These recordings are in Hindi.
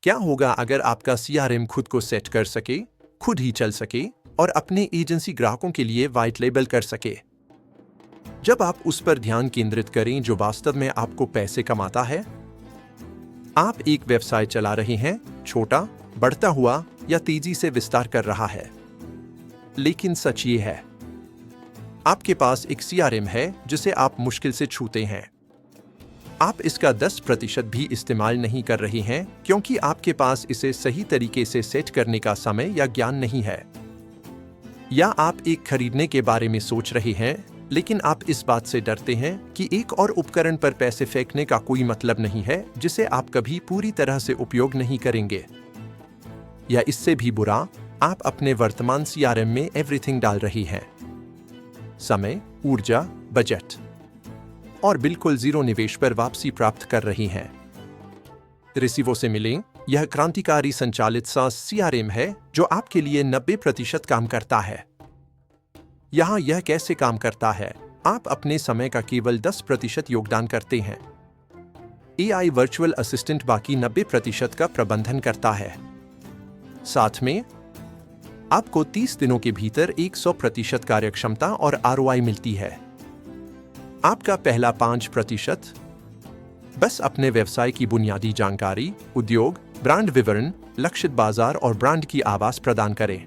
क्या होगा अगर आपका सीआरएम खुद को सेट कर सके, खुद ही चल सके और अपने एजेंसी ग्राहकों के लिए व्हाइट लेबल कर सके? जब आप उस पर ध्यान केंद्रित करें जो वास्तव में आपको पैसे कमाता है। आप एक व्यवसाय चला रहे हैं, छोटा, बढ़ता हुआ या तेजी से विस्तार कर रहा है। लेकिन सच ये है, आपके पास एक सीआरएम है जिसे आप मुश्किल से छूते हैं। आप इसका 10% भी इस्तेमाल नहीं कर रहे हैं क्योंकि आपके पास इसे सही तरीके से सेट करने का समय या ज्ञान नहीं है। या आप एक खरीदने के बारे में सोच रहे हैं, लेकिन आप इस बात से डरते हैं कि एक और उपकरण पर पैसे फेंकने का कोई मतलब नहीं है जिसे आप कभी पूरी तरह से उपयोग नहीं करेंगे। या इससे भी बुरा, आप अपने वर्तमान सीआरएम में एवरीथिंग डाल रही हैं। समय, ऊर्जा, बजट और बिल्कुल जीरो निवेश पर वापसी प्राप्त कर रही हैं। रिसीवो से मिलें, यह क्रांतिकारी संचालित SaaS सीआरएम है जो आपके लिए 90% काम करता है। यहाँ यह कैसे काम करता है? आप अपने समय का केवल 10% योगदान करते हैं। AI वर्चुअल असिस्टेंट बाकी 90% का प्रबंधन करता है। साथ में आपको 30 दिनों के भीतर 100% कार्यक्षमता और ROI मिलती है। आपका पहला 5% बस अपने व्यवसाय की बुनियादी जानकारी, उद्योग, ब्रांड विवरण, लक्षित बाजार और ब्रांड की आवाज प्रदान करें।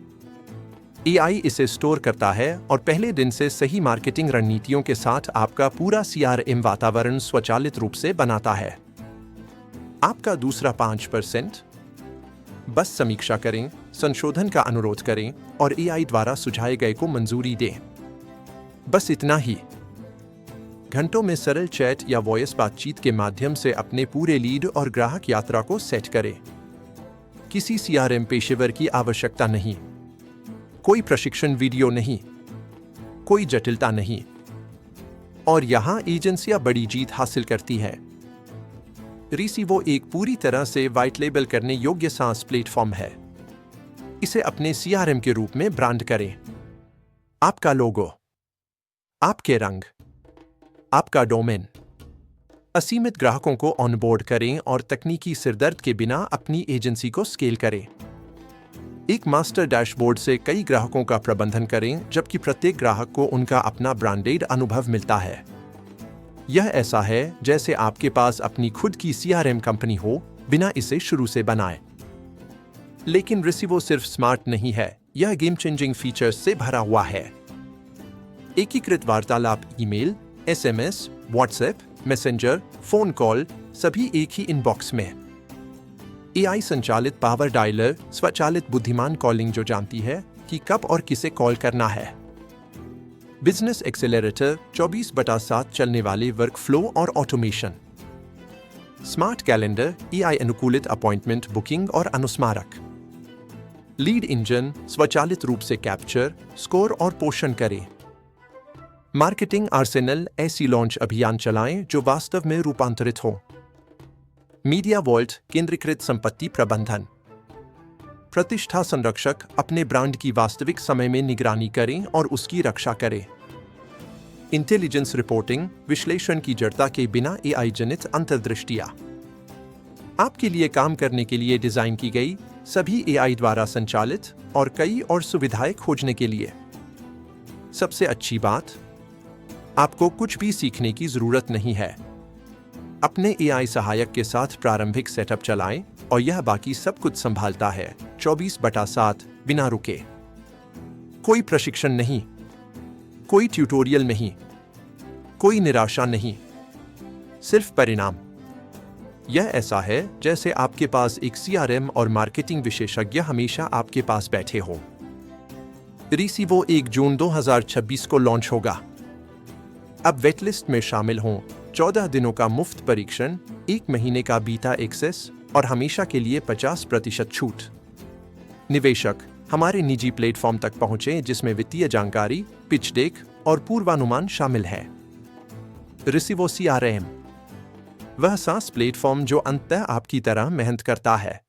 AI इसे स्टोर करता है और पहले दिन से सही मार्केटिंग रणनीतियों के साथ आपका पूरा CRM वातावरण स्वचालित रूप से बनाता है। आपका दूसरा 5% बस समीक्षा करें, संशोधन का अनुरोध करें और AI द्वारा सुझाए गए को मंजूरी दें। बस इतना ही। घंटों में सरल चैट या वॉइस बातचीत के माध्यम से अपने पूरे लीड और ग्राहक यात्रा को सेट करें। किसी सीआरएम पेशेवर की आवश्यकता नहीं, कोई प्रशिक्षण वीडियो नहीं, कोई जटिलता नहीं। और यहां एजेंसियां बड़ी जीत हासिल करती है। रिसीवो एक पूरी तरह से व्हाइट लेबल करने योग्य SaaS प्लेटफॉर्म है। इसे अपने सीआरएम के रूप में ब्रांड करें। आपका लोगो, आपके रंग, आपका डोमेन। असीमित ग्राहकों को ऑनबोर्ड करें और तकनीकी सिरदर्द के बिना अपनी एजेंसी को स्केल करें। एक मास्टर डैशबोर्ड से कई ग्राहकों का प्रबंधन करें, जबकि प्रत्येक ग्राहक को उनका अपना ब्रांडेड अनुभव मिलता है। यह ऐसा है जैसे आपके पास अपनी खुद की सीआरएम कंपनी हो, बिना इसे शुरू से बनाए। लेकिन रिसीवो सिर्फ स्मार्ट नहीं है, यह गेम चेंजिंग फीचर्स से भरा हुआ है। एकीकृत वार्तालाप, email, SMS, WhatsApp, messenger, phone call, सभी एक ही इनबॉक्स में। AI संचालित पावर डायलर, स्वचालित बुद्धिमान कॉलिंग जो जानती है कि कब और किसे कॉल करना है। बिजनेस एक्सेलरेटर, 24/7 चलने वाले वर्कफ्लो और ऑटोमेशन। स्मार्ट कैलेंडर, AI अनुकूलित अपॉइंटमेंट बुकिंग और अनुस्मारक। लीड इंजन, स्वचालित रूप से कैप्चर, स्कोर और पोषण करें। मार्केटिंग आर्सेनल, ऐसी लॉन्च अभियान चलाएं जो वास्तव में रूपांतरित हो। मीडिया वॉल्ट, केंद्रीकृत संपत्ति प्रबंधन। प्रतिष्ठा संरक्षक, अपने ब्रांड की वास्तविक समय में निगरानी करें और उसकी रक्षा करें। इंटेलिजेंस रिपोर्टिंग, विश्लेषण की जड़ता के बिना AI जनित अंतर्दृष्टियां। आपके लिए काम करने के लिए डिजाइन की गई, सभी AI द्वारा संचालित और कई और सुविधाएं खोजने के लिए। सबसे अच्छी बात, आपको कुछ भी सीखने की जरूरत नहीं है। अपने AI सहायक के साथ प्रारंभिक सेटअप चलाएं और यह बाकी सब कुछ संभालता है, 24/7 बिना रुके। कोई प्रशिक्षण नहीं, कोई ट्यूटोरियल नहीं, कोई निराशा नहीं, सिर्फ परिणाम। यह ऐसा है जैसे आपके पास एक CRM और मार्केटिंग विशेषज्ञ हमेशा आपके पास बैठे हों। रिसीवो 1 जून 2026 को लॉन्च होगा। अब वेटलिस्ट में शामिल हों। 14 दिनों का मुफ्त परीक्षण, 1 महीने का बीटा एक्सेस और हमेशा के लिए 50% छूट। निवेशक, हमारे निजी प्लेटफॉर्म तक पहुंचें जिसमें वित्तीय जानकारी, पिच डेक और पूर्वानुमान शामिल है। रिसीवो CRM, वह SaaS प्लेटफॉर्म जो अंततः आपकी तरह मेहनत करता है।